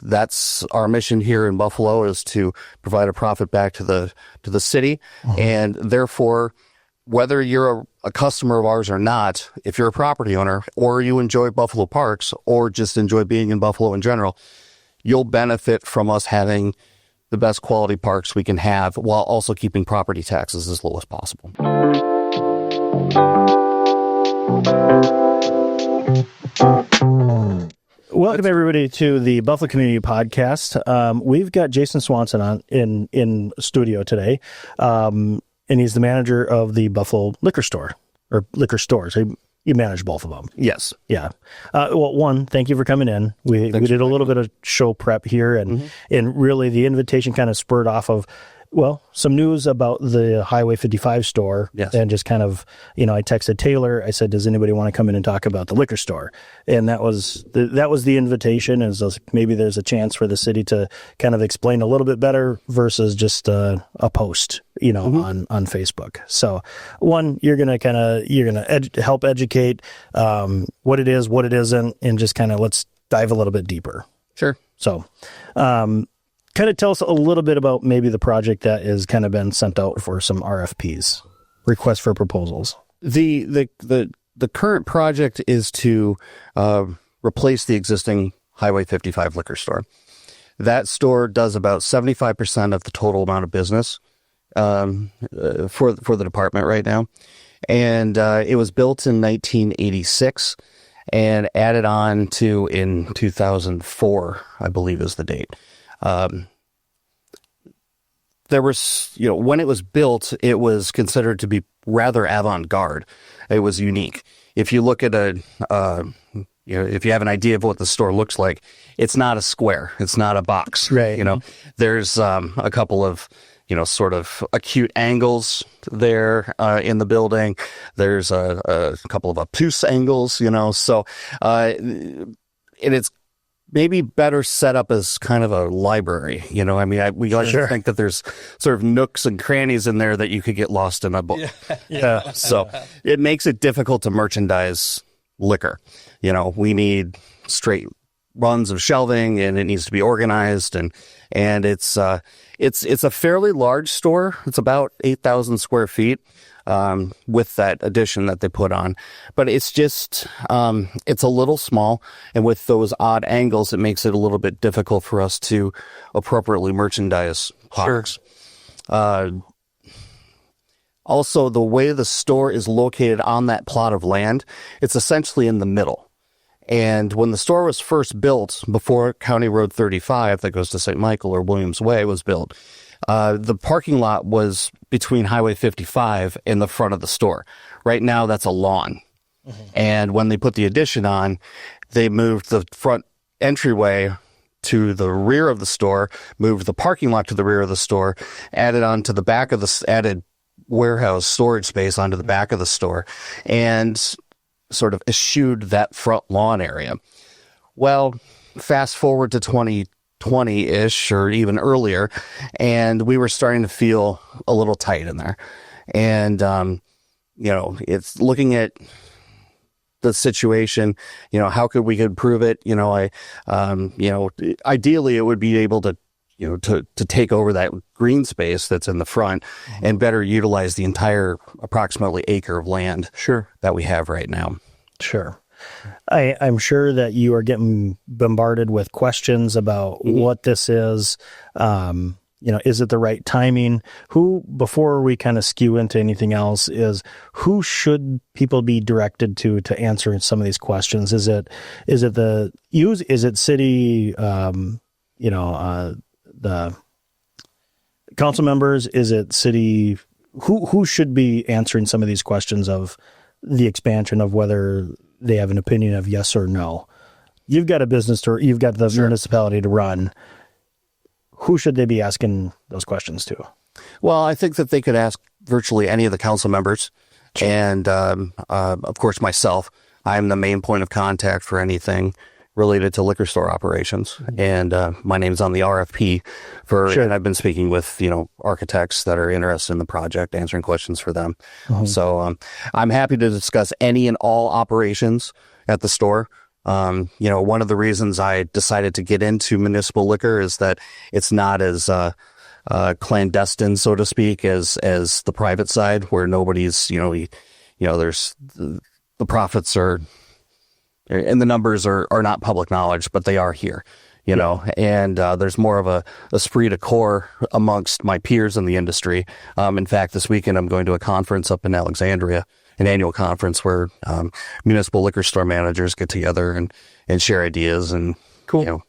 that's our mission here in Buffalo, is to provide a profit back to the city. And therefore, whether you're a customer of ours or not, if you're a property owner or you enjoy Buffalo parks or just enjoy being in Buffalo in general, you'll benefit from us having the best quality parks we can have while also keeping property taxes as low as possible. Welcome everybody to the Buffalo Community Podcast. We've got Jason Swanson on in studio today. And he's the manager of the Buffalo liquor store, or liquor stores. You manage both of them. Yes. Yeah. Well, one, thank you for coming in. We did a little bit of show prep here, and really the invitation kind of spurred off of, well, some news about the Highway 55 store. Yes. And just kind of, I texted Taylor. I said, does anybody want to come in and talk about the liquor store? And that was the invitation, is maybe there's a chance for the city to kind of explain a little bit better versus just a post, on Facebook. So one, you're going to help educate what it is, what it isn't, and just kind of let's dive a little bit deeper. Sure. So, kind of tell us a little bit about maybe the project that has kind of been sent out for some RFPs, requests for proposals. The current project is to replace the existing Highway 55 liquor store. That store does about 75% of the total amount of business for the department right now. And it was built in 1986 and added on to in 2004, I believe is the date. There was, when it was built, it was considered to be rather avant-garde. It was unique. If you look at if you have an idea of what the store looks like, it's not a square. It's not a box. Right. There's a couple of, sort of acute angles there in the building. There's a couple of obtuse angles, so it's maybe better set up as kind of a library, we like to think that there's sort of nooks and crannies in there that you could get lost in a book. Yeah. So it makes it difficult to merchandise liquor. We need straight runs of shelving, and it needs to be organized, and it's a fairly large store. It's about 8,000 square feet. With that addition that they put on, but it's just, it's a little small, and with those odd angles, it makes it a little bit difficult for us to appropriately merchandise parks. Sure. Also, the way the store is located on that plot of land, it's essentially in the middle. And when the store was first built, before County Road 35 that goes to St. Michael or Williams Way was built, the parking lot was between Highway 55 and the front of the store. Right now, that's a lawn. And when they put the addition on, they moved the front entryway to the rear of the store, moved the parking lot to the rear of the store, added warehouse storage space onto the back of the store, and sort of eschewed that front lawn area. Well, fast forward to 2020-ish or even earlier, and we were starting to feel a little tight in there. And, it's looking at the situation, how could we improve it? Ideally it would be able to, to take over that green space that's in the front and better utilize the entire approximately acre of land that we have right now. Sure. I'm sure that you are getting bombarded with questions about what this is. Is it the right timing? Before we kind of skew into anything else, who should people be directed to answer some of these questions? Is it city, the council members? Is it city? Who should be answering some of these questions of the expansion of whether they have an opinion of yes or no? You've got a business you've got the municipality to run. Who should they be asking those questions to? Well, I think that they could ask virtually any of the council members. Sure. And, of course, myself. I'm the main point of contact for anything related to liquor store operations. And my name's on the RFP and I've been speaking with, architects that are interested in the project, answering questions for them. So I'm happy to discuss any and all operations at the store. One of the reasons I decided to get into municipal liquor is that it's not as clandestine, so to speak, as the private side, where nobody's, there's the profits are, and the numbers are not public knowledge, but they are here. And there's more of a esprit de corps amongst my peers in the industry. In fact, this weekend I'm going to a conference up in Alexandria, an annual conference where municipal liquor store managers get together and share ideas and do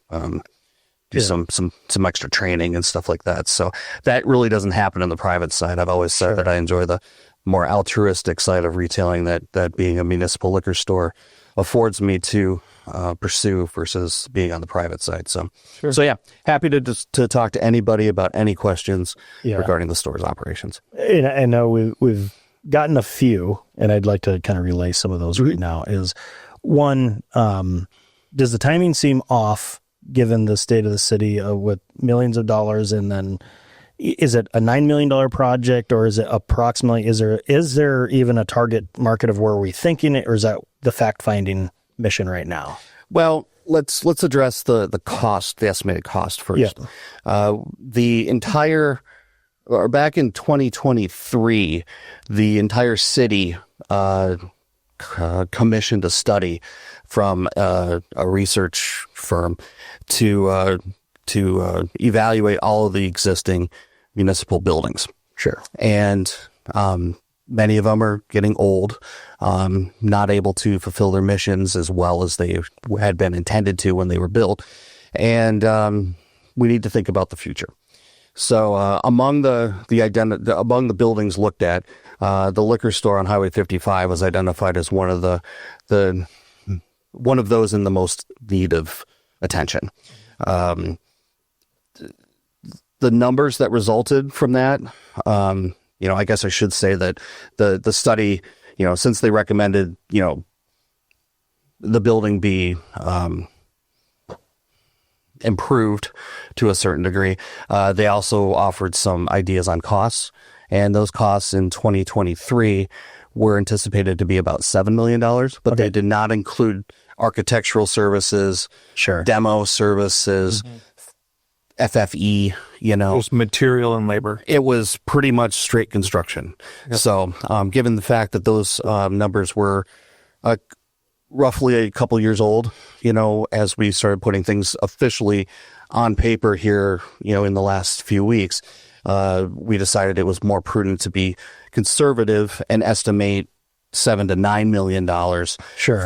some extra training and stuff like that. So that really doesn't happen in the private side. I've always said that I enjoy the more altruistic side of retailing that being a municipal liquor store affords me to pursue versus being on the private side. So happy to talk to anybody about any questions regarding the store's operations. And I know we've gotten a few, and I'd like to kind of relay some of those right now. Is one, does the timing seem off given the state of the city with millions of dollars, and then is it a $9 million project, or is it approximately, is there even a target market of where we're thinking it, or is that the fact-finding mission right now? Well, let's address the cost, the estimated cost first. The entire, or back in 2023, the entire city commissioned a study from a research firm to evaluate all of the existing municipal buildings. Sure. And many of them are getting old, not able to fulfill their missions as well as they had been intended to when they were built. And we need to think about the future. So among the buildings looked at, the liquor store on Highway 55 was identified as one of those in the most need of attention. The numbers that resulted from that, I guess I should say that the study, since they recommended, the building be improved to a certain degree, they also offered some ideas on costs, and those costs in 2023 were anticipated to be about $7 million, but they did not include architectural services, demo services, FFE, It was material and labor. It was pretty much straight construction. Yep. So given the fact that those numbers were roughly a couple years old, as we started putting things officially on paper here, in the last few weeks, we decided it was more prudent to be conservative and estimate $7 to $9 million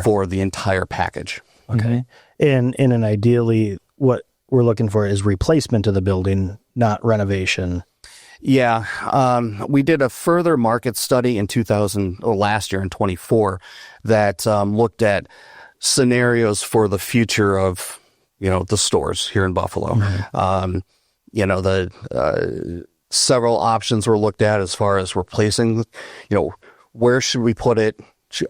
for the entire package. Okay. And ideally, what we're looking for is replacement of the building, not renovation. Yeah. We did a further market study in last year in 24 that looked at scenarios for the future of, the stores here in Buffalo. Several options were looked at as far as replacing, where should we put it?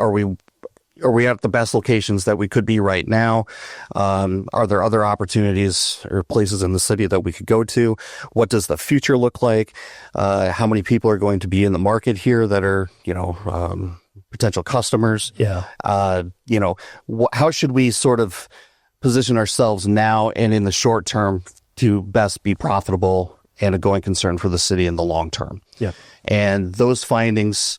Are we at the best locations that we could be right now? Are there other opportunities or places in the city that we could go to? What does the future look like? How many people are going to be in the market here that are, potential customers? Yeah. How should we sort of position ourselves now and in the short term to best be profitable and a going concern for the city in the long term? Yeah. And those findings,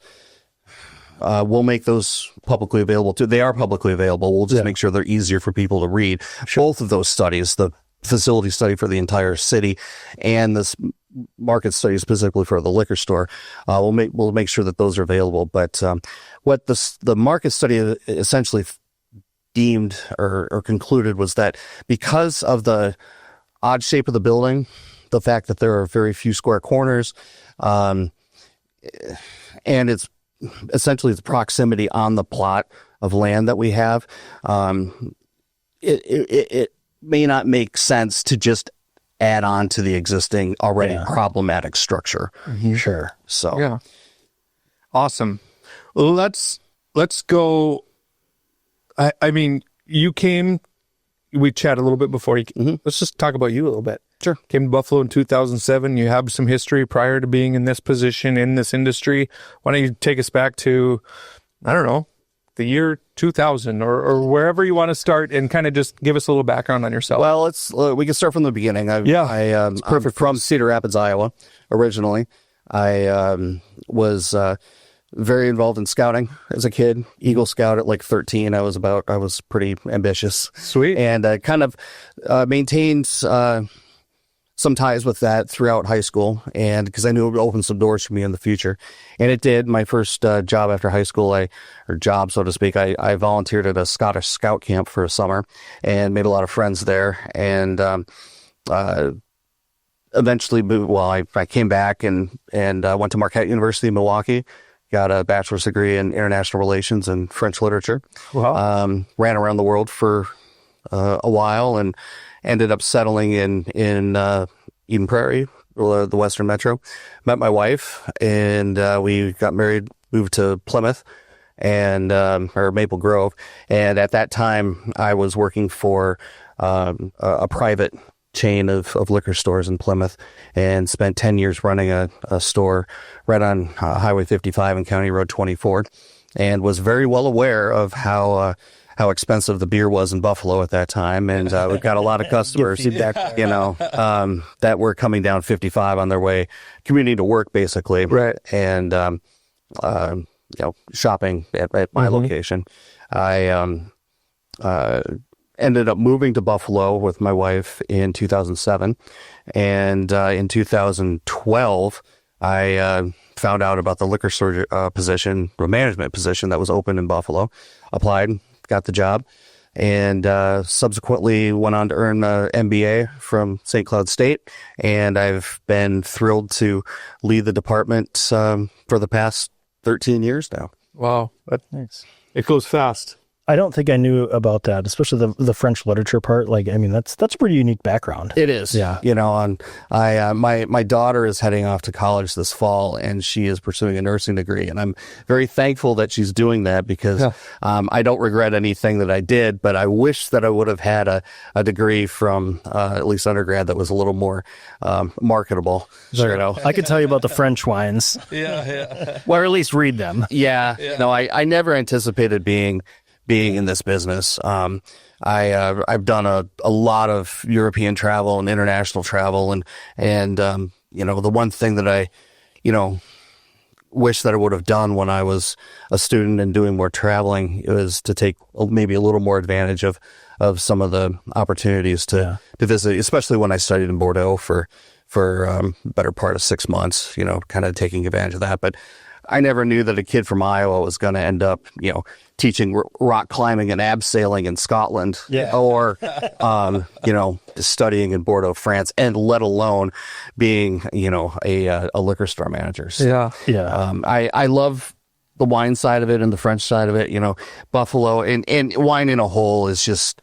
we'll make those publicly available too. They are publicly available. We'll just make sure they're easier for people to read. Both of those studies, the facility study for the entire city and this market study specifically for the liquor store, we'll make sure that those are available. But what the market study essentially deemed or concluded was that because of the odd shape of the building, the fact that there are very few square corners, and it's essentially the proximity on the plot of land that we have, it may not make sense to just add on to the existing already problematic structure. Sure. So yeah, awesome. Well, let's go. I mean, you came. We chatted a little bit before you. Let's just talk about you a little bit. Sure. Came to Buffalo in 2007. You have some history prior to being in this position in this industry. Why don't you take us back to, I don't know, the year 2000 or wherever you want to start, and kind of just give us a little background on yourself. Well, we can start from the beginning. I'm from Cedar Rapids, Iowa, originally. I was very involved in scouting as a kid. Eagle Scout at like 13. I was pretty ambitious. Sweet. And kind of maintained some ties with that throughout high school, and because I knew it would open some doors for me in the future. And it did. My first job after high school, or job, so to speak, I volunteered at a Scottish scout camp for a summer and made a lot of friends there. And eventually moved, I came back and went to Marquette University in Milwaukee, got a bachelor's degree in international relations and French literature. Wow. Ran around the world for a while and ended up settling in Eden Prairie, the Western Metro. Met my wife, and we got married, moved to Plymouth or Maple Grove. And at that time, I was working for a private chain of liquor stores in Plymouth, and spent 10 years running a store right on Highway 55 and County Road 24, and was very well aware of how expensive the beer was in Buffalo at that time. And we've got a lot of customers, that were coming down 55 on their way commuting to work, basically. Right. And, shopping at my location. I ended up moving to Buffalo with my wife in 2007. And in 2012, I found out about the liquor store position, or management position that was open in Buffalo. Applied, got the job, and subsequently went on to earn an MBA from St. Cloud State. And I've been thrilled to lead the department for the past 13 years now. Wow. Nice. It goes fast. I don't think I knew about that, especially the French literature part. That's a pretty unique background. It is. Yeah. My daughter is heading off to college this fall, and she is pursuing a nursing degree. And I'm very thankful that she's doing that, because I don't regret anything that I did, but I wish that I would have had a degree from at least undergrad that was a little more marketable. Sure. I could tell you about the French wines. Yeah. Well, or at least read them. Yeah. No, I never anticipated being in this business. I've done a lot of European travel and international travel, and the one thing that I wish that I would have done when I was a student and doing more traveling was to take maybe a little more advantage of some of the opportunities to visit, especially when I studied in Bordeaux for better part of 6 months, kind of taking advantage of that. But I never knew that a kid from Iowa was going to end up, teaching rock climbing and abseiling in Scotland, or, studying in Bordeaux, France, and let alone being, a liquor store manager. So, I love the wine side of it and the French side of it. Buffalo and wine in a whole is just,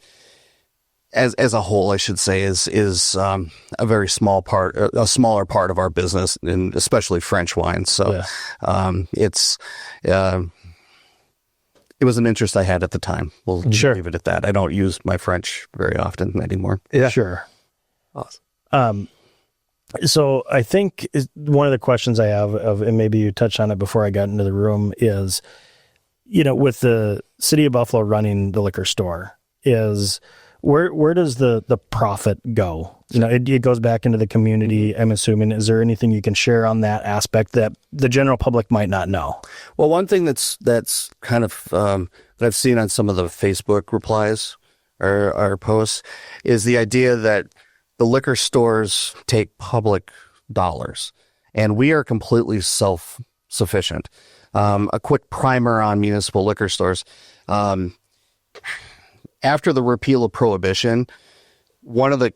as a whole, I should say, is a very small part, a smaller part of our business, and especially French wine. So, it was an interest I had at the time. We'll leave it at that. I don't use my French very often anymore. Yeah, sure. Awesome. So I think one of the questions I have, and maybe you touched on it before I got into the room, is, with the city of Buffalo running the liquor store, is where does the profit go? It goes back into the community, I'm assuming. Is there anything you can share on that aspect that the general public might not know? Well, one thing that's kind of that I've seen on some of the Facebook replies or posts is the idea that the liquor stores take public dollars, and we are completely self-sufficient. A quick primer on municipal liquor stores. After the repeal of Prohibition, one of the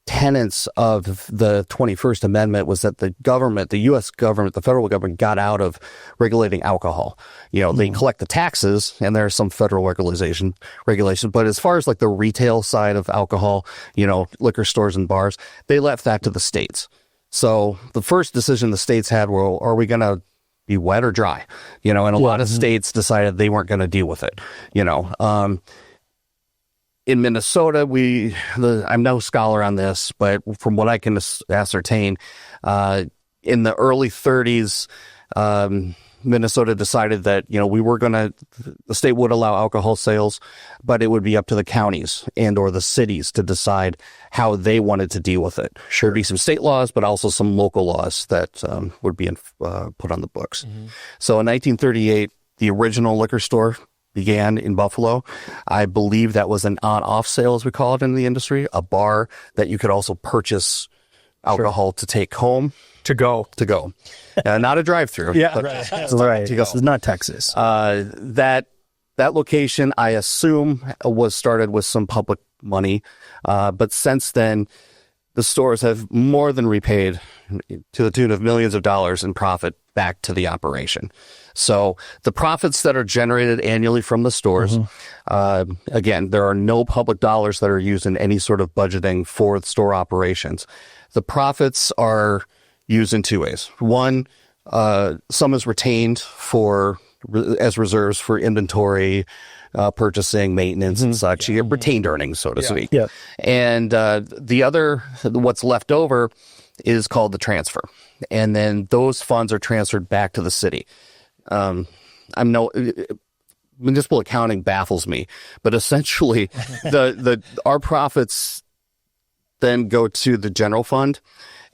tenets of the 21st Amendment was that the government, the U.S. government, the federal government, got out of regulating alcohol. They collect the taxes, and there's some federal regulation, but as far as like the retail side of alcohol, liquor stores and bars, they left that to the states. So the first decision the states had, well, are we going to be wet or dry? And a lot of states decided they weren't going to deal with it. In Minnesota, I'm no scholar on this, but from what I can ascertain, in the early 30s, Minnesota decided that, the state would allow alcohol sales, but it would be up to the counties and or the cities to decide how they wanted to deal with it. There'd be some state laws, but also some local laws that would be put on the books. So in 1938, the original liquor store began in Buffalo. I believe that was an on-off sale, as we call it in the industry, a bar that you could also purchase alcohol to take home. To go. Not a drive-through. Yeah, right. This is not Texas. That location, I assume, was started with some public money. But since then, the stores have more than repaid to the tune of millions of dollars in profit back to the operation. So the profits that are generated annually from the stores, again, there are no public dollars that are used in any sort of budgeting for store operations. The profits are used in two ways. One, some is retained as reserves for inventory, purchasing, maintenance, and such. You get retained earnings, so to speak. Yeah. And the other, what's left over, is called the transfer. And then those funds are transferred back to the city. Municipal accounting baffles me, but essentially our profits then go to the general fund.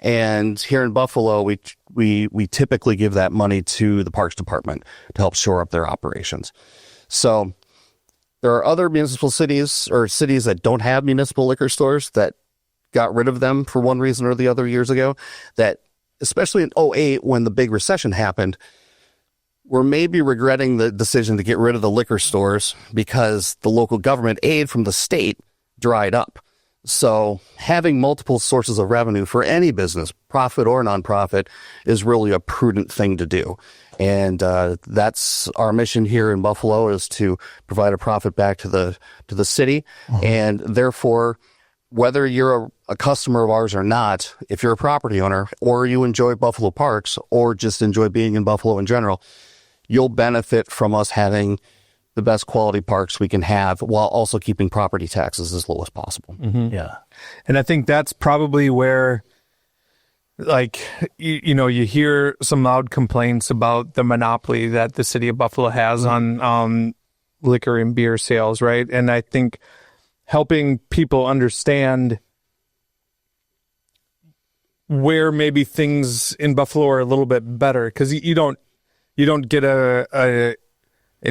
And here in Buffalo, we typically give that money to the Parks Department to help shore up their operations. So there are other municipal cities or cities that don't have municipal liquor stores that got rid of them for one reason or the other years ago, that especially in 2008 when the big recession happened, we're maybe regretting the decision to get rid of the liquor stores because the local government aid from the state dried up. So having multiple sources of revenue for any business, profit or nonprofit, is really a prudent thing to do. And that's our mission here in Buffalo, is to provide a profit back to the city. And therefore, whether you're a customer of ours or not, if you're a property owner or you enjoy Buffalo parks or just enjoy being in Buffalo in general, you'll benefit from us having the best quality parks we can have while also keeping property taxes as low as possible. Yeah. And I think that's probably where, you hear some loud complaints about the monopoly that the city of Buffalo has on liquor and beer sales, right? And I think helping people understand where maybe things in Buffalo are a little bit better, because you don't get an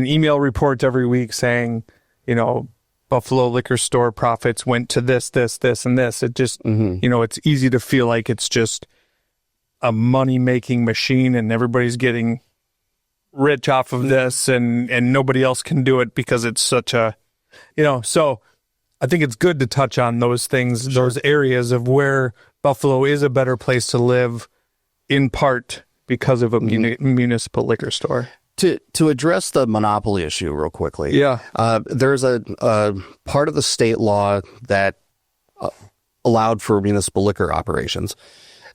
email report every week saying, Buffalo liquor store profits went to this, and this. It just, it's easy to feel like it's just a money-making machine and everybody's getting rich off of this and nobody else can do it because it's such a, so I think it's good to touch on those things, those areas of where Buffalo is a better place to live, in part because of a municipal liquor store. To address the monopoly issue real quickly, there's a part of the state law that allowed for municipal liquor operations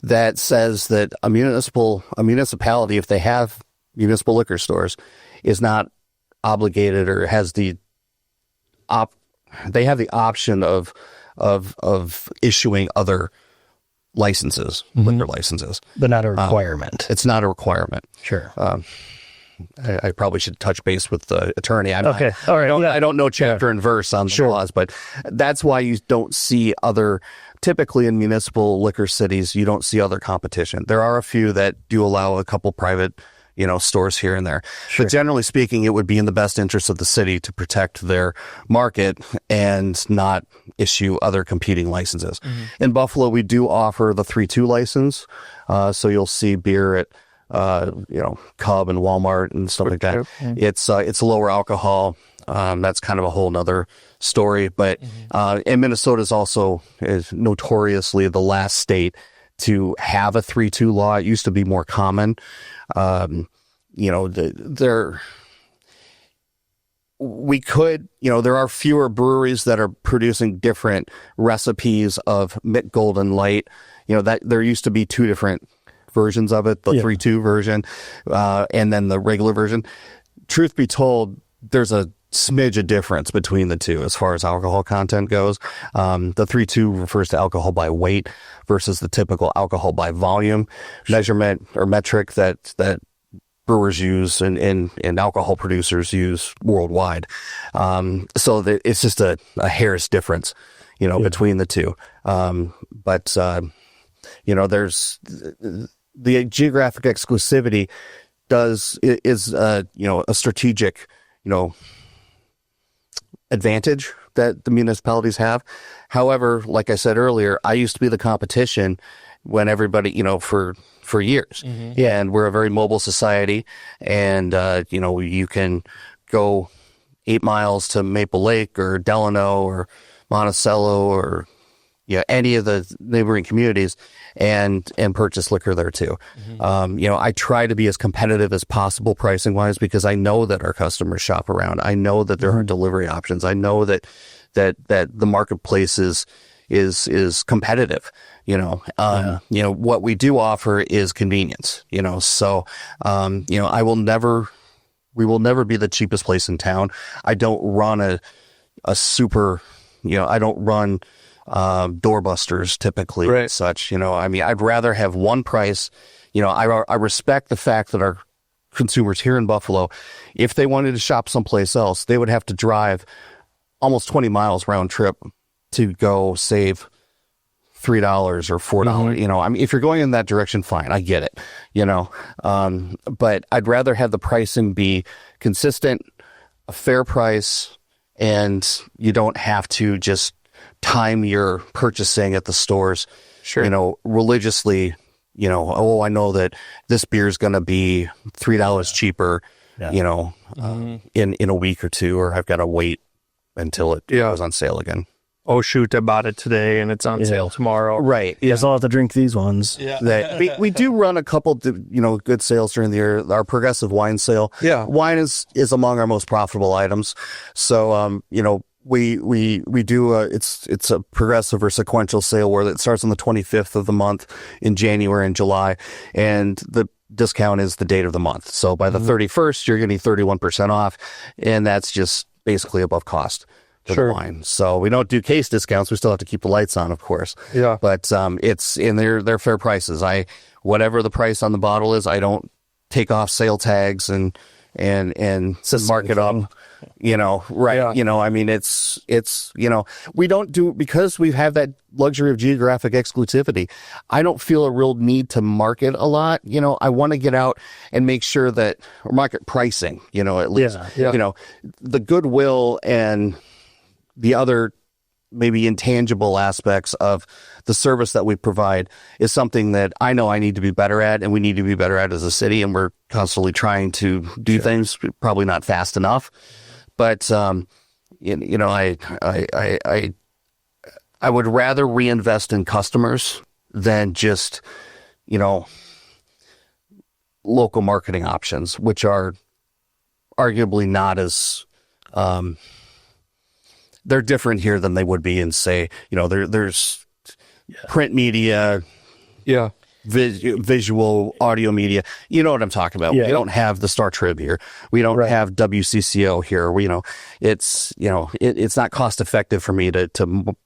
that says that a municipality, if they have municipal liquor stores, is not obligated or has they have the option of issuing other licenses, liquor licenses, but not a requirement. It's not a requirement. Sure. I probably should touch base with the attorney. Okay. All right. I don't know chapter and verse on the laws, but that's why you don't see typically in municipal liquor cities, you don't see other competition. There are a few that do allow a couple private, stores here and there. Sure. But generally speaking, it would be in the best interest of the city to protect their market and not issue other competing licenses. In Buffalo, we do offer the 3-2 license. So you'll see beer at Cub and Walmart and stuff like that. It's lower alcohol. That's kind of a whole nother story. But and Minnesota is notoriously the last state to have a 3-2 law. It used to be more common. There are fewer breweries that are producing different recipes of Mick Golden Light. That there used to be two different versions of it, the 3-2 version, and then the regular version. Truth be told, there's a smidge of difference between the two as far as alcohol content goes. The 3-2 refers to alcohol by weight versus the typical alcohol by volume measurement or metric that brewers use and alcohol producers use worldwide. So that it's just a hair's difference, between the two. But there's the geographic exclusivity is a strategic, advantage that the municipalities have. However, like I said earlier, I used to be the competition when everybody, for years. Mm-hmm. And we're a very mobile society, and you can go 8 miles to Maple Lake or Delano or Monticello or any of the neighboring communities and purchase liquor there too. Mm-hmm. I try to be as competitive as possible pricing wise, because I know that our customers shop around. I know that there are delivery options. I know that the marketplace is competitive. What we do offer is convenience. So we will never be the cheapest place in town. I don't run a super, I don't run doorbusters typically, right. Such, I'd rather have one price. I respect the fact that our consumers here in Buffalo, if they wanted to shop someplace else, they would have to drive almost 20 miles round trip to go save $3 or $4. Mm-hmm. If you're going in that direction, fine, I get it, but I'd rather have the pricing be consistent, a fair price, and you don't have to just time your purchasing at the stores, religiously, I know that this beer is going to be $3 cheaper, in a week or two, or I've got to wait until it goes on sale again. Oh shoot, I bought it today and it's on sale tomorrow. Right. Yes, I'll have to drink these ones. Yeah. That we do run a couple, good sales during the year. Our progressive wine sale. Yeah. Wine is among our most profitable items. So, we do it's a progressive or sequential sale where it starts on the 25th of the month in January and July, and the discount is the date of the month. So by the 31st, you're getting 31% off, and that's just basically above cost for the wine. So we don't do case discounts. We still have to keep the lights on, of course. Yeah. But it's in they're fair prices. Whatever the price on the bottle is, I don't take off sale tags and mark it up. Right. Yeah. It's we don't do, because we have that luxury of geographic exclusivity. I don't feel a real need to market a lot. I want to get out and make sure that, or market pricing, at least, the goodwill and the other maybe intangible aspects of the service that we provide is something that I know I need to be better at, and we need to be better at as a city. And we're constantly trying to do things, probably not fast enough. But, I would rather reinvest in customers than just, local marketing options, which are arguably not as, they're different here than they would be in, say, there's print media, visual, audio media. You know what I'm talking about. Yeah. We don't have the Star Trib here. We don't have WCCO here. It's not cost effective for me to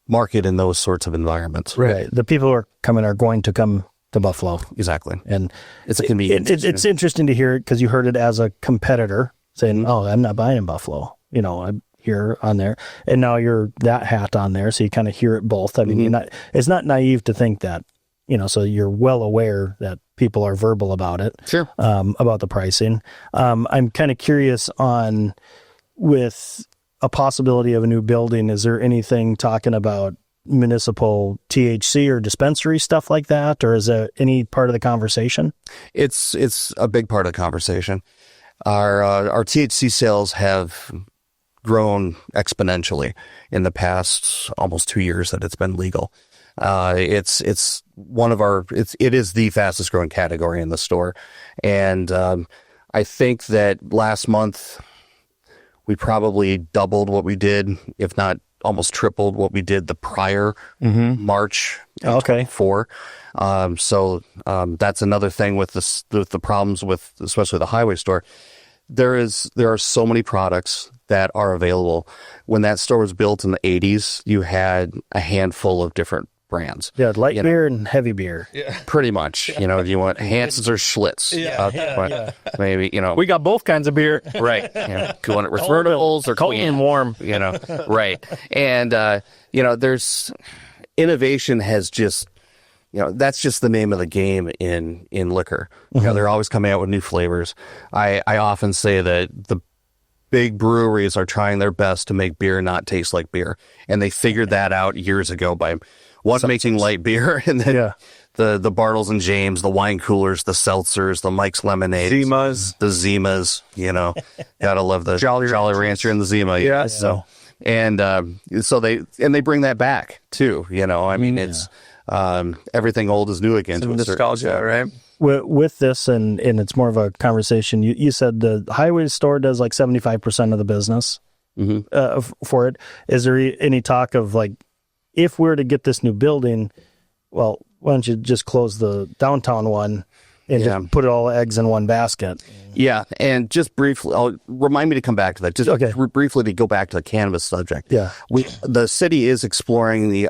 market in those sorts of environments. Right. The people who are going to come to Buffalo. Exactly. And it's a convenience. It's interesting to hear it, because you heard it as a competitor saying, "Oh, I'm not buying in Buffalo." I'm here on there, and now you're that hat on there, so you kind of hear it both. I mean, it's not naive to think that, so you're well aware that people are verbal about it, about the pricing. I'm kind of curious with a possibility of a new building, is there anything talking about municipal THC or dispensary stuff like that, or is that any part of the conversation? It's a big part of the conversation. Our THC sales have grown exponentially in the past almost 2 years that it's been legal. It's one of it is the fastest growing category in the store. And, I think that last month we probably doubled what we did, if not almost tripled what we did the prior March 24. So that's another thing with the problems with especially the highway store. There are so many products that are available. When that store was built in the 80s, you had a handful of different brands. Yeah, light beer and heavy beer. Pretty much. You know, do you want Hanson's or Schlitz? Maybe, you know. We got both kinds of beer. Right. You know, do you want it returnables or cold clean? and warm. You know, right. And, you know, there's innovation has just, you know, that's just the name of the game in liquor. You know, they're always coming out with new flavors. I often say that the big breweries are trying their best to make beer not taste like beer. And they figured that out years ago by making light beer and then the Bartles and James, the wine coolers, the seltzers, the Mike's Lemonade, the Zimas, you know, gotta love the Jolly Rancher and the Zima. Yeah. So, and so they bring that back too, you know, I mean, it's, everything old is new again. Some nostalgia, right? With this, and it's more of a conversation, you said the highway store does like 75% of the business for it. Is there any talk of like, if we were to get this new building, well, why don't you just close the downtown one and just put all eggs in one basket? Yeah, and just briefly, remind me to come back to that. Just briefly to go back to the cannabis subject. Yeah, the city is exploring the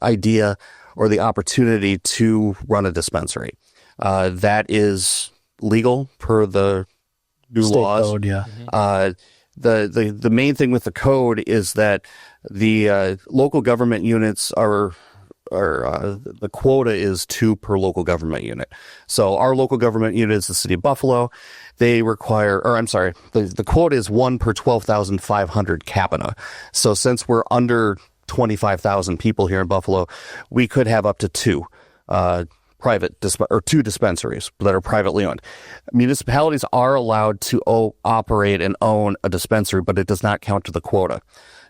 idea or the opportunity to run a dispensary. That is legal per the new state laws. code, The main thing with the code is that the local government units are the quota is 2 per local government unit. So our local government unit is the city of Buffalo. They require, or I'm sorry, the quota is 1 per 12,500 capita. So since we're under 25,000 people here in Buffalo, we could have up to 2 2 dispensaries that are privately owned. Municipalities are allowed to operate and own a dispensary, but it does not count to the quota.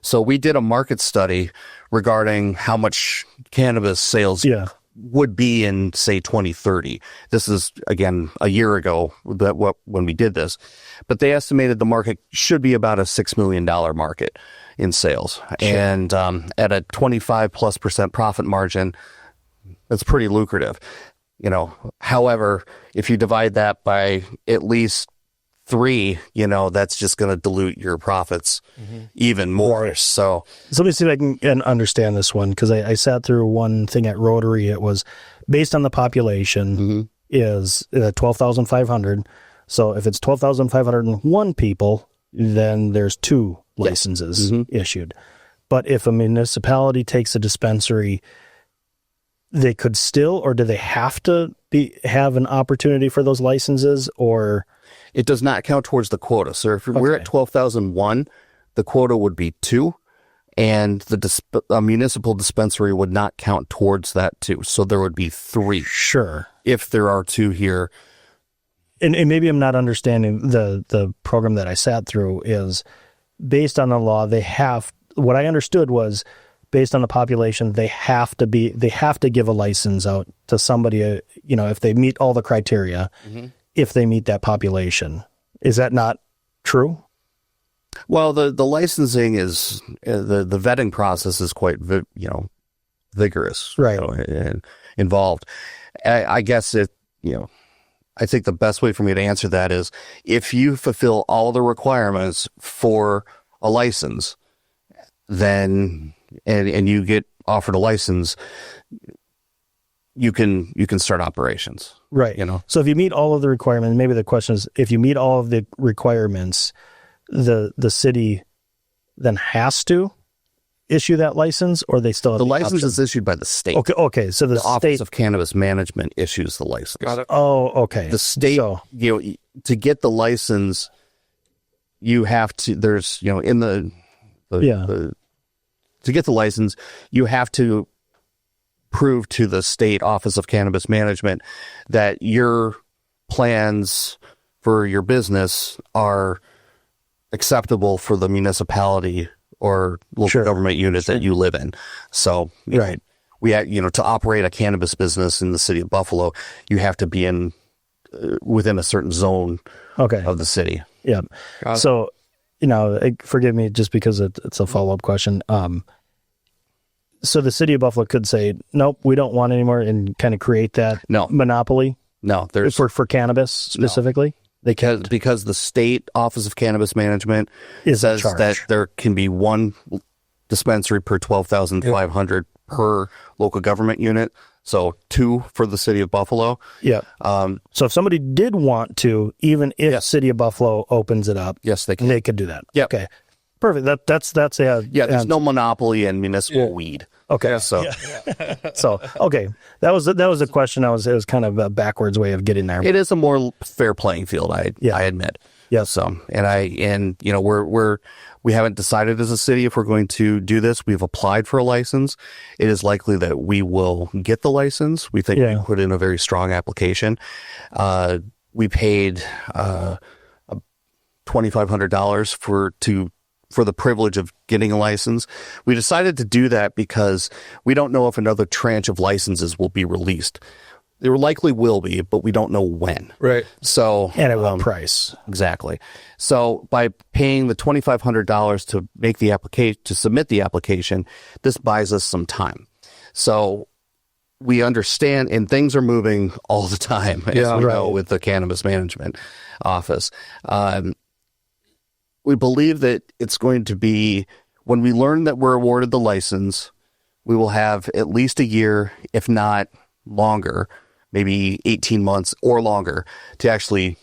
So we did a market study regarding how much cannabis sales would be in, say, 2030. This is, again, a year ago when we did this. But they estimated the market should be about a $6 million market in sales. Sure. And at a 25+% profit margin, that's pretty lucrative. You know, however, if you divide that by at least 3, you know, that's just going to dilute your profits even more. So let me see if I can understand this one, because I sat through one thing at Rotary. It was based on the population is 12,500. So if it's 12,501 people, then there's 2 licenses issued. But if a municipality takes a dispensary, they could still, or do they have to have an opportunity for those licenses, or it does not count towards the quota. So if we're at 12,001, the quota would be 2, and a municipal dispensary would not count towards that 2. So there would be 3. Sure. If there are 2 here. And maybe I'm not understanding the program that I sat through is based on the law. What I understood was, based on the population, they have to give a license out to somebody, you know, if they meet all the criteria, if they meet that population. Is that not true? Well, the licensing is, the vetting process is quite, vigorous. Right. You know, and involved. I guess I think the best way for me to answer that is if you fulfill all the requirements for a license, then and you get offered a license, you can start operations. Right. You know. So if you meet all of the requirements, maybe the question is, if you meet all of the requirements, the city then has to issue that license, or they still have the license is issued by the state. Okay. So the Office of Cannabis Management issues the license. Got it. Oh, okay. The state, to get the license, you have to. There's, to get the license, you have to prove to the state Office of Cannabis Management that your plans for your business are acceptable for the municipality or local government unit that you live in. So, we have, to operate a cannabis business in the city of Buffalo, you have to be within a certain zone of the city. Yeah. So, forgive me just because it's a follow-up question. So the city of Buffalo could say, nope, we don't want anymore, and kind of create that monopoly? No, there's for cannabis specifically? No. Because the state Office of Cannabis Management says that there can be 1 dispensary per 12,500 per local government unit. So 2 for the city of Buffalo. Yeah. So if somebody did want to, even if City of Buffalo opens it up, Yes, they can. they could do that. Yep. Okay. Perfect. That's There's no monopoly in municipal weed. okay. Yeah, so So okay, that was a question. It was kind of a backwards way of getting there. it is a more fair playing field. I admit. Yeah. So we haven't decided as a city if we're going to do this. We've applied for a license. It is likely that we will get the license. We think we put in a very strong application. We paid $2,500 for the privilege of getting a license. We decided to do that because we don't know if another tranche of licenses will be released. There likely will be, but we don't know when. Right. So And at what price? Exactly. So by paying the $2,500 to make the application, to submit the application, this buys us some time. So we understand, and things are moving all the time, as we know, with the Cannabis Management Office. We believe that it's going to be, when we learn that we're awarded the license, we will have at least a year, if not longer, maybe 18 months or longer, to actually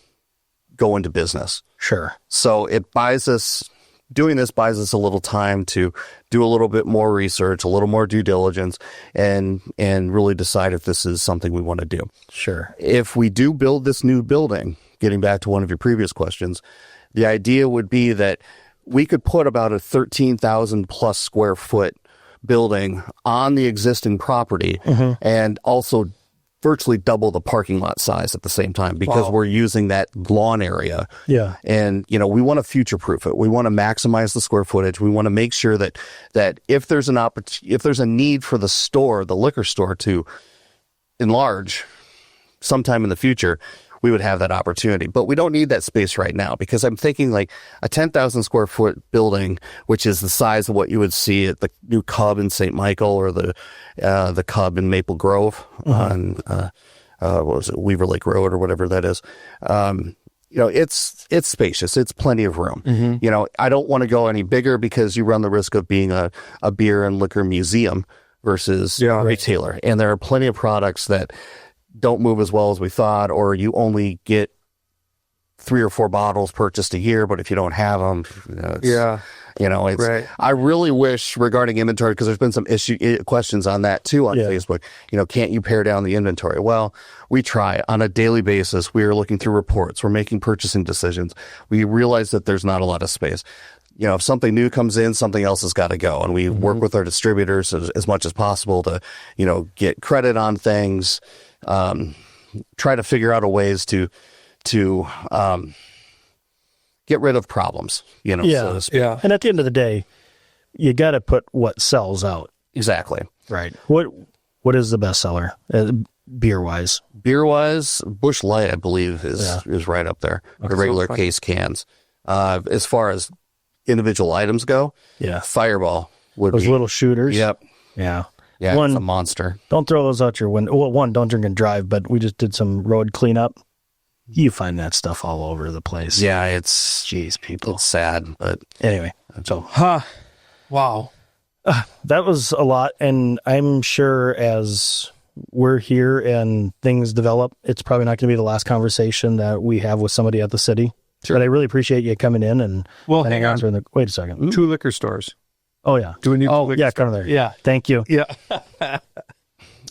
go into business. Sure. So doing this buys us a little time to do a little bit more research, a little more due diligence, and really decide if this is something we want to do. Sure. If we do build this new building, getting back to one of your previous questions, the idea would be that we could put about a 13,000 plus square foot building on the existing property and also virtually double the parking lot size at the same time, because we're using that lawn area. Yeah. And, we want to future proof it. We want to maximize the square footage. We want to make sure that if there's if there's a need for the liquor store to enlarge sometime in the future, we would have that opportunity. But we don't need that space right now, because I'm thinking like a 10,000 square foot building, which is the size of what you would see at the new Cub in St. Michael or the Cub in Maple Grove on what was it, Weaver Lake Road or whatever that is. It's spacious. It's plenty of room. I don't want to go any bigger because you run the risk of being a beer and liquor museum versus a retailer. And there are plenty of products that don't move as well as we thought, or you only get 3 or 4 bottles purchased a year, but if you don't have them, I really wish, regarding inventory, because there's been some questions on that too on Facebook, can't you pare down the inventory? Well, we try on a daily basis. We are looking through reports. We're making purchasing decisions. We realize that there's not a lot of space. If something new comes in, something else has got to go. And we work with our distributors as much as possible to, get credit on things, try to figure out ways to get rid of problems, so to speak. Yeah. And at the end of the day, you got to put what sells out. Exactly. Right. What is the best seller, beer wise? Beer wise, Busch Light, I believe, is right up there. The regular case cans. As far as individual items go, Fireball would be. Those little shooters. Yep. Yeah. Yeah, it's a monster. Don't throw those out your window. Well, one, don't drink and drive, but we just did some road cleanup. You find that stuff all over the place. Yeah, people. It's sad, but anyway. So, Wow. That was a lot, and I'm sure as we're here and things develop, it's probably not going to be the last conversation that we have with somebody at the city. Sure. But I really appreciate you coming in and hang on. Wait a second. 2 liquor stores. Oh, yeah. Do we need? Oh, yeah, come there. Yeah. Thank you. Yeah.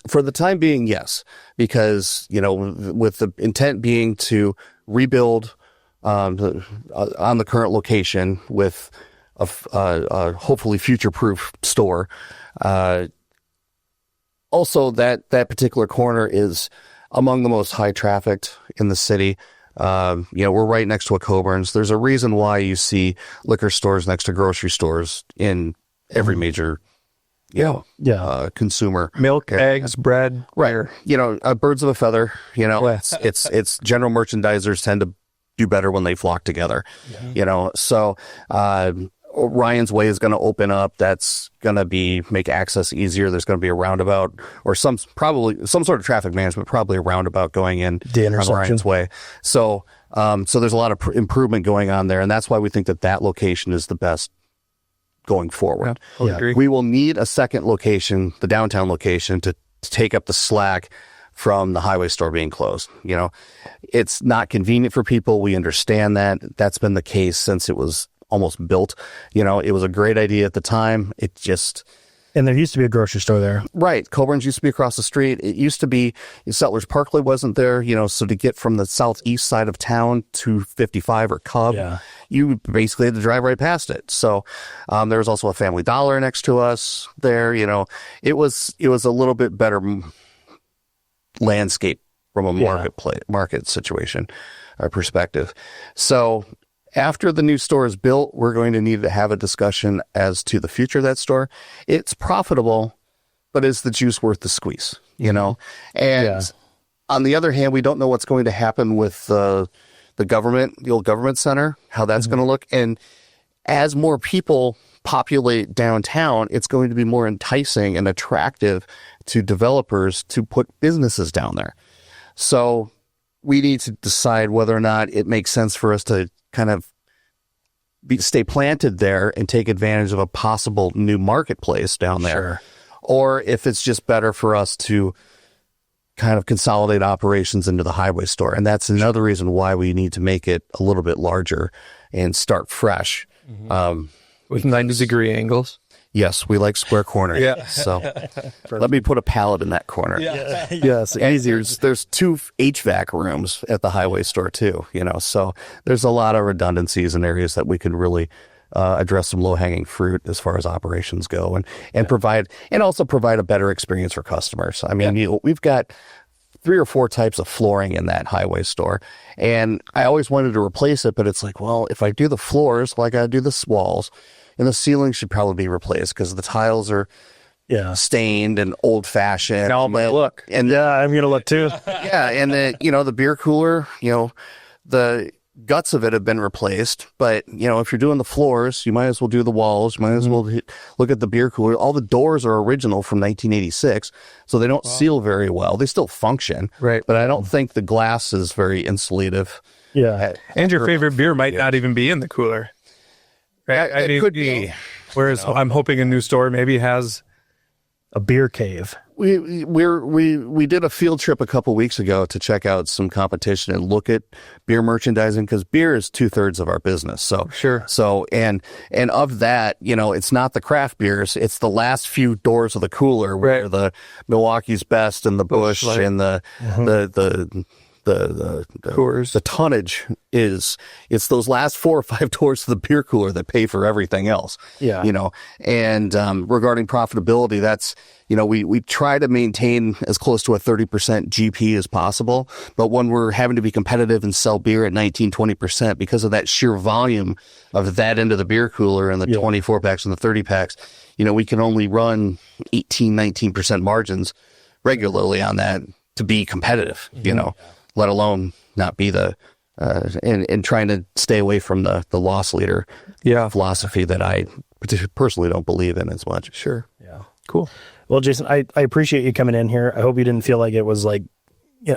For the time being, yes, because with the intent being to rebuild on the current location with a hopefully future-proof store. Also, that particular corner is among the most high-trafficked in the city. We're right next to a Coburn's. There's a reason why you see liquor stores next to grocery stores in every major, consumer. Milk, eggs, bread. Right. Birds of a feather, it's general merchandisers tend to do better when they flock together, so, Ryan's Way is going to open up. That's going to make access easier. There's going to be a roundabout or some sort of traffic management, probably a roundabout going in on Ryan's Way. So there's a lot of improvement going on there. And that's why we think that location is the best going forward. I agree. We will need a second location, the downtown location, to take up the slack from the highway store being closed. You know, it's not convenient for people. We understand that. That's been the case since it was almost built. You know, it was a great idea at the time. It just... And there used to be a grocery store there. Right. Coburn's used to be across the street. It used to be, Settlers Parkway wasn't there, you know, so to get from the southeast side of town to 55 or Cub, you basically had to drive right past it. So there was also a Family Dollar next to us there. You know, it was a little bit better landscape from a market situation or perspective. So after the new store is built, we're going to need to have a discussion as to the future of that store. It's profitable, but is the juice worth the squeeze, you know? And on the other hand, we don't know what's going to happen with the government, the old government center, how that's going to look. And as more people populate downtown, it's going to be more enticing and attractive to developers to put businesses down there. So we need to decide whether or not it makes sense for us to kind of stay planted there and take advantage of a possible new marketplace down there. Or if it's just better for us to kind of consolidate operations into the highway store. And that's another reason why we need to make it a little bit larger and start fresh. With 90-degree angles. Yes, we like square corners. So let me put a pallet in that corner. Yes, easier. There's 2 HVAC rooms at the highway store too, you know, so there's a lot of redundancies in areas that we can really address some low-hanging fruit as far as operations go and provide a better experience for customers. I mean, we've got 3 or 4 types of flooring in that highway store. And I always wanted to replace it, but it's like, well, if I do the floors, well, I got to do the walls. And the ceiling should probably be replaced because the tiles are stained and old-fashioned. Now I'm going to look. And I'm going to look too. And the beer cooler, you know, the guts of it have been replaced. But, you know, if you're doing the floors, you might as well do the walls. You might as well look at the beer cooler. All the doors are original from 1986, so they don't seal very well. They still function. Right. But I don't think the glass is very insulative. And your favorite beer might not even be in the cooler. Right? It could be. Whereas I'm hoping a new store maybe has a beer cave. We did a field trip a couple weeks ago to check out some competition and look at beer merchandising because beer is 2/3 of our business. So So and of that, you know, it's not the craft beers; it's the last few doors of the cooler where the Milwaukee's Best and the Busch and the Coors. The tonnage it's those last 4 or 5 doors of the beer cooler that pay for everything else. You know, and regarding profitability, that's, you know, we try to maintain as close to a 30% GP as possible, but when we're having to be competitive and sell beer at 19-20% because of that sheer volume of that end of the beer cooler and the 24 packs and the 30 packs, you know, we can only run 18-19% margins regularly on that to be competitive, you know, let alone not be the and trying to stay away from the loss leader philosophy that I personally don't believe in as much. Cool. Well, Jason, I appreciate you coming in here. I hope you didn't feel like it was like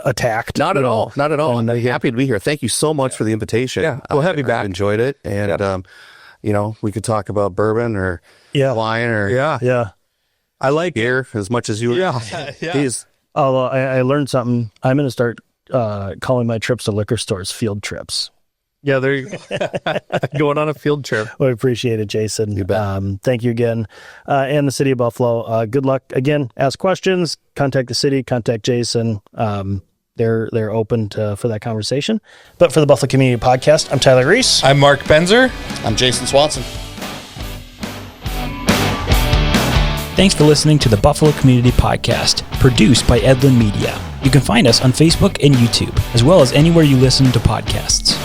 attacked. Not at all. Not at all. And I'm happy to be here. Thank you so much for the invitation. We'll have you back. I enjoyed it. And, you know, we could talk about bourbon or wine or I like beer as much as you Although I learned something. I'm going to start calling my trips to liquor stores field trips. Yeah, there you go. Going on a field trip. Well, I appreciate it, Jason. You bet. Thank you again. And the City of Buffalo. Good luck. Again, ask questions, contact the city, contact Jason. They're open for that conversation. But for the Buffalo Community Podcast, I'm Tyler Reiss. I'm Mark Benzer. I'm Jason Swanson. Thanks for listening to the Buffalo Community Podcast, produced by Edlund Media. You can find us on Facebook and YouTube, as well as anywhere you listen to podcasts.